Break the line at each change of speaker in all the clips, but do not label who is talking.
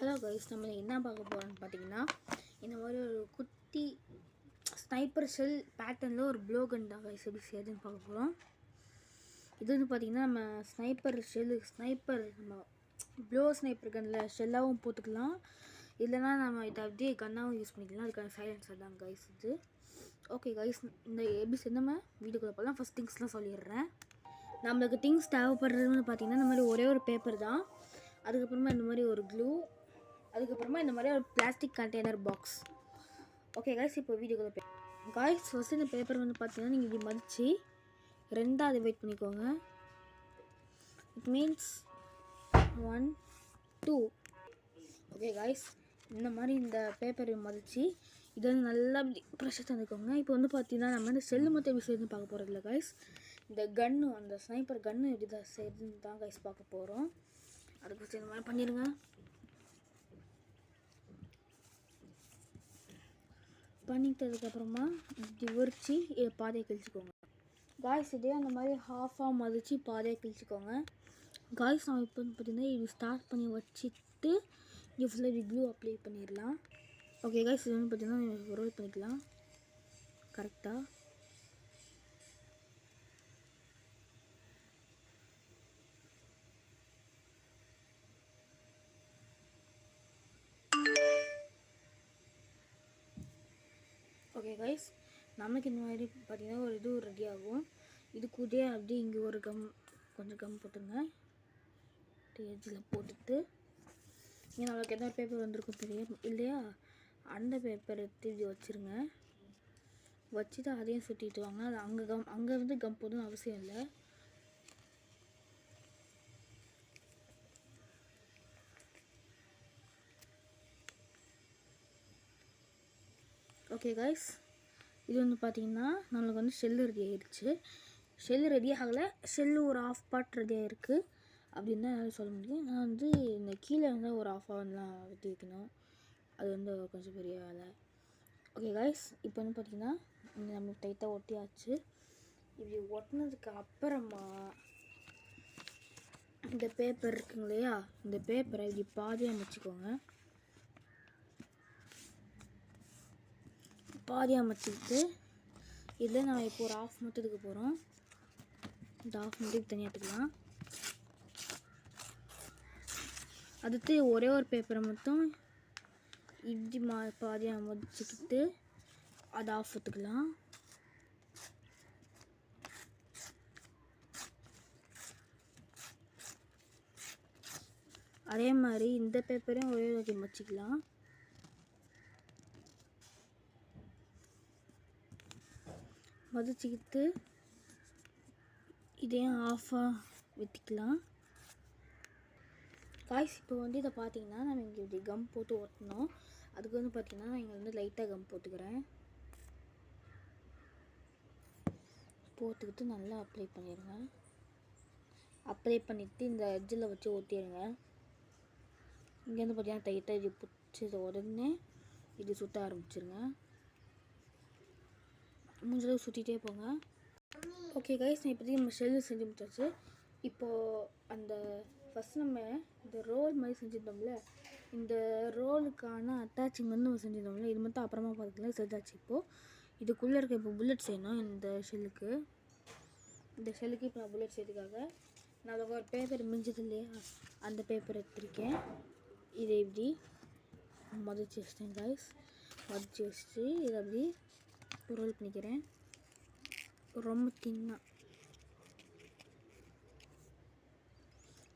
Hello guys, நம்ம என்ன பார்க்க போகிறோம்னு பார்த்தீங்கன்னா, இந்த மாதிரி ஒரு குட்டி ஸ்னைப்பர் ஷெல் பேட்டர்னில் ஒரு ப்ளோ கன் தான் கைஸ் எப்படி செய்யுதுன்னு பார்க்க போகிறோம். இது வந்து பார்த்திங்கன்னா நம்ம ஸ்னைப்பர் நம்ம ப்ளோ ஸ்னைப்பர் கன்னில் ஷெல்லாகவும் போட்டுக்கலாம், இல்லைனா நம்ம இதை அப்படியே கன்னாகவும் யூஸ் பண்ணிக்கலாம். அதுக்கான சைலன்சர் தான் கைஸ் இது. ஓகே கைஸ், இந்த எப்படி நம்ம வீடியோக்குள்ள போகலாம். ஃபஸ்ட் திங்ஸ்லாம் சொல்லிடுறேன். நம்மளுக்கு திங்ஸ் தேவைப்படுறதுன்னு பார்த்தீங்கன்னா இந்த மாதிரி ஒரே ஒரு பேப்பர் தான், அதுக்கப்புறமா இந்த மாதிரி ஒரு க்ளூ, அதுக்கப்புறமா இந்த மாதிரி ஒரு plastic container box. Okay guys, இப்போ வீடியோக்குள்ள கைஸ் ஃபஸ்ட்டு இந்த பேப்பர் வந்து பார்த்தீங்கன்னா நீங்கள் இப்படி மதித்து ரெண்டாவது வெயிட் பண்ணிக்கோங்க. It means 1 2. ஓகே கைஸ், இந்த மாதிரி இந்த பேப்பரை மதித்து இதை வந்து நல்லா ப்ரெஷர் தந்துக்கோங்க. இப்போ வந்து பார்த்தீங்கன்னா நம்ம இந்த செல்லு மட்டும் எப்படி செய்யுதுன்னு பார்க்க போகிறது இல்லை கைஸ், இந்த கன்னு, அந்த ஸ்னைப்பர் கன்னு எப்படி தான் செய்யுதுன்னு தான் கைஸ் பார்க்க போகிறோம். அதுக்கு இந்த மாதிரி பண்ணிடுங்க. பண்ணிட்டதுக்கப்புறமா இப்படி உரிச்சு இதை பாதையை கிழிச்சிக்கோங்க. காய்ஸ் இதே அந்த மாதிரி ஹாஃபாக மதித்து பாதையை கிழிச்சிக்கோங்க. காய்ஸ் நம்ம இப்போ வந்து பார்த்திங்கன்னா இது ஸ்டார்ட் பண்ணி வச்சுட்டு இங்கே ஃபுல்லாக இப்படி க்ளூ அப்ளை பண்ணிடலாம். ஓகே காய்ஸ், இது வந்து பார்த்திங்கன்னா ரோல் பண்ணிக்கலாம் கரெக்டாக. ஓகே கைஸ், நமக்கு இந்த மாதிரி பார்த்திங்கன்னா ஒரு இது ரெடி ஆகும். இது கூட அப்படியே இங்கே ஒரு கொஞ்சம் கம் போட்டுங்க, எட்ஜில் போட்டுட்டு இங்கே நம்மளுக்கு எந்த பேப்பர் வந்திருக்கும் தெரியும் இல்லையா, அந்த பேப்பர் எடுத்து இப்படி வச்சுருங்க. வச்சுட்டு அதையும் சுட்டிட்டு வாங்க. அது அங்கே வந்து கம் போடணும்னு அவசியம் இல்லை. ஓகே கைஸ், இது வந்து பார்த்திங்கன்னா நம்மளுக்கு வந்து ஷெல்லு ரெடி ஆகிடுச்சு. ஷெல்லு ரெடி ஆகலை, ஷெல்லு ஒரு ஆஃப் பார்ட் ரெடி ஆகிருக்கு அப்படின்னு தான் என்னால் சொல்ல முடியும். நான் வந்து இந்த கீழே வந்து ஒரு ஆஃபாகலாம் வெட்டி வைக்கணும், அது வந்து கொஞ்சம் பெரிய வேலை. ஓகே கைஸ், இப்போ வந்து பார்த்திங்கன்னா நம்ம டைட்டாக ஒட்டியாச்சு. இப்படி ஒட்டினதுக்கு அப்புறமா இந்த பேப்பர் இருக்குங்க இல்லையா, இந்த பேப்பரை இப்படி பாதியாக அமைச்சிக்கோங்க. பாதியாக அமைச்சிக்கிட்டு இதில் நம்ம இப்போ ஒரு ஆஃப் மட்டும் எடுக்க போகிறோம். இந்த ஆஃப் மட்டும் தனியாக எடுத்துக்கலாம். அடுத்து ஒரே ஒரு பேப்பரை மட்டும் இப்படி பாதியாக அமைச்சிக்கிட்டு அதை ஆஃப் எடுத்துக்கலாம். அதே மாதிரி இந்த பேப்பரையும் ஒரே வகை அமைச்சிக்கலாம். மதிச்சுக்கிட்டு இதையும் ஆஃபாக வெட்டிக்கலாம். காய்ஸ் இப்போ வந்து இதை பார்த்தீங்கன்னா நம்ம இங்கே இப்படி கம் போட்டு ஒட்டணும். அதுக்கு வந்து பார்த்திங்கன்னா நான் இங்கே வந்து லைட்டாக கம் போட்டுக்கிறேன். போட்டுக்கிட்டு நல்லா அப்ளை பண்ணிடுங்க. அப்ளை பண்ணிவிட்டு இந்த எட்ஜில் வச்சு ஒட்டிடுங்க. இங்கேருந்து பார்த்திங்கன்னா டைட்டாக இது பிடிச்சது உடனே இது சுற்ற ஆரம்பிச்சிருங்க. முடிஞ்சளவு சுற்றிட்டே போங்க. ஓகே கைஸ், நான் இப்போதைக்கு நம்ம ஷெல்லு செஞ்சு முடிச்சாச்சு. இப்போது அந்த ஃபஸ்ட் நம்ம இந்த ரோல் மாதிரி செஞ்சுருந்தோம்ல, இந்த ரோலுக்கான அட்டாச்சிங் வந்து நம்ம செஞ்சுருந்தோம்ல, இது மட்டும் அப்புறமா பார்த்துக்கலாம். செஞ்சாச்சு. இப்போது இதுக்குள்ளே இருக்க இப்போ புல்லட் செய்யணும். இந்த ஷெல்லுக்கு இப்போ நான் புல்லட் செய்யறதுக்காக நான் ஒரு பேப்பர் மிஞ்சது இல்லையா, அந்த பேப்பர் எடுத்திருக்கேன். இதை இப்படி மதிச்சு வச்சிட்டேன் கைஸ். மதிச்சு வச்சுட்டு இதை அப்படி ரோல் பண்ணிக்கிறேன். ரொம்ப தின்னாக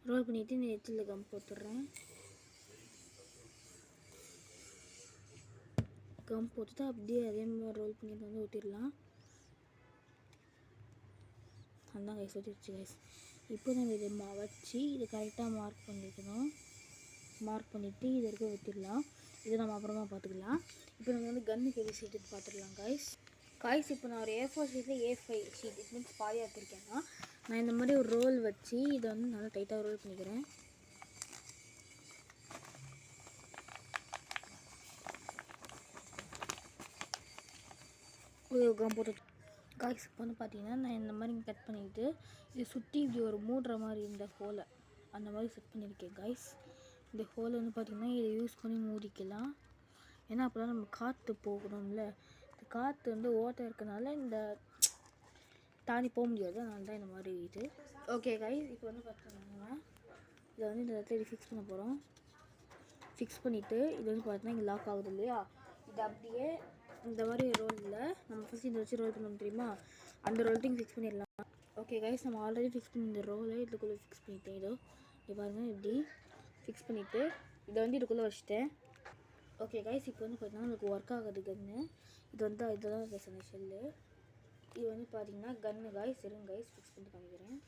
ரோல் பண்ணிவிட்டு இந்த எட்ஜில் கம் போட்டுடுறேன். கம் போட்டுட்டு அப்படியே அதே மாதிரி ரோல் பண்ணிட்டு வந்து ஊற்றிடலாம். அதுதான் கைஸ் ஊற்றிடுச்சு கைஸ். இப்போ நம்ம இதை வச்சு இதை கரெக்டாக மார்க் பண்ணிக்கணும். மார்க் பண்ணிவிட்டு இதை இருக்க ஊற்றிடலாம். இதை நம்ம அப்புறமா பார்த்துக்கலாம். இப்போ நம்ம வந்து கன்னுக்கு எப்படி சீட்டு பார்த்துடலாம் கைஸ். இப்போ நான் ஒரு A4 ஷீட்டில் A5 ஷீட், இட் மீன்ஸ் பாதியாக எடுத்திருக்கேன்னா நான் இந்த மாதிரி ஒரு ரோல் வச்சு இதை வந்து நல்லா டைட்டாக ரோல் பண்ணிக்கிறேன். போட்டு காய்ஸ் இப்போ வந்து பார்த்தீங்கன்னா நான் இந்த மாதிரி கட் பண்ணிவிட்டு இதை சுற்றி இப்படி ஒரு மூடுற மாதிரி இந்த ஹோலை அந்த மாதிரி செட் பண்ணியிருக்கேன் காய்ஸ். இந்த ஹோல் வந்து பார்த்திங்கன்னா இதை யூஸ் பண்ணி மூடிக்கலாம். ஏன்னா அப்போ தான் நம்ம காற்று போகணும்ல, இந்த காற்று வந்து ஓட்டை இருக்கனால இந்த தாண்டி போக முடியாது, அதனால தான் இந்த மாதிரி இது. ஓகே கைஸ், இப்போ வந்து பார்த்தீங்கன்னா இதை வந்து இந்த இடத்துல ஃபிக்ஸ் பண்ண போகிறோம். ஃபிக்ஸ் பண்ணிவிட்டு இது வந்து பார்த்தீங்கன்னா இங்கே லாக் ஆகுது இல்லையா, இது அப்படியே இந்த மாதிரி ரோலில் நம்ம ஃபஸ்ட் இதை வச்சு ரோல் பண்ணணும் தெரியுமா, அந்த ரோல்ட்டையும் ஃபிக்ஸ் பண்ணிடலாம். ஓகே கைஸ், நம்ம ஆல்ரெடி ஃபிக்ஸ் பண்ணி இந்த ரோலை இதுக்குள்ளே ஃபிக்ஸ் பண்ணிட்டேன். இதோ இங்கே பாருங்கள், இப்படி ஃபிக்ஸ் பண்ணிவிட்டு இதை வந்து இதுக்குள்ளே வச்சுட்டேன். ஓகே கைஸ், இப்போ வந்து பார்த்தீங்கன்னா நமக்கு ஒர்க் ஆகுது கன்று. இது வந்து இதெல்லாம் சொன்ன ஷெல்லு. இது வந்து பார்த்தீங்கன்னா கன்று கைஸ். இருங்க கைஸ், ஃபிக்ஸ் பண்ணி காமிக்கிறேன்.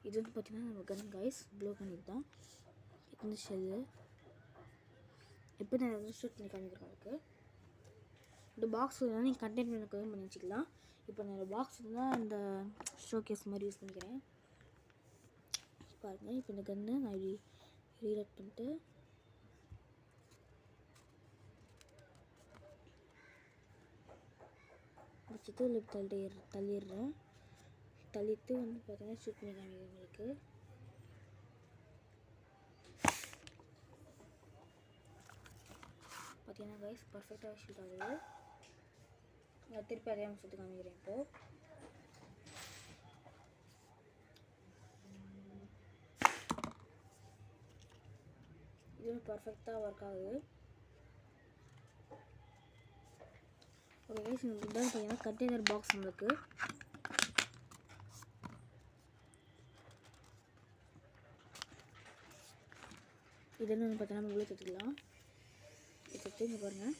இது வந்து பார்த்தீங்கன்னா நம்ம கன் கைஸ், ப்ளோ பண்ணிட்டு தான் இது வந்து ஷெல்லு. இப்போ நான் வந்து ஷூட் பண்ணி காமிக்கிறேன் உங்களுக்கு. இந்த பாக்ஸ் வந்து நீங்கள் கண்டெய்னர் பண்ணி வச்சுக்கலாம். இப்போ நான் பாக்ஸ் தான் இந்த ஷோகேஸ் மாதிரி யூஸ் பண்ணிக்கிறேன். பாருங்கள், இப்போ இந்த கன்று நான் இப்படி ரீலோட் பண்ணிட்டு வச்சுட்டு தள்ளிடுறேன். தள்ளிட்டு வந்து பார்த்தீங்கன்னா ஷூட் பண்ணி காமிக்கிறேன் உங்களுக்கு. பார்த்தீங்கன்னா கைஸ், பர்ஃபெக்டாக ஷூட் ஆகுது. நான் திருப்பி அதே மாதிரி ஷூட் காமிக்கிறேன். இப்போது இது பர்ஃபெக்டாக ஒர்க் ஆகுது. ஓகே கைஸ், இதுதான் பார்த்தீங்கன்னா கண்டெய்னர் பாக்ஸ் நம்மளுக்கு. இதில் வந்து பார்த்தீங்கன்னா நம்ம உள்ளே எடுத்துக்கலாம். எடுத்து இங்கே பாருங்கள்,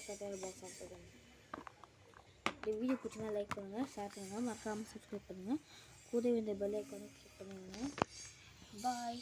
கண்டெய்னர் பாக்ஸ் ஆகுது. இந்த வீடியோ பிடிச்சினா லைக் பண்ணுங்கள், ஷேர் பண்ணுங்கள், மறக்காமல் சப்ஸ்கிரைப் பண்ணுங்கள், கூடவே இந்த பெல் ஐக்கானை கிளிக் பண்ணுங்கள். பாய்.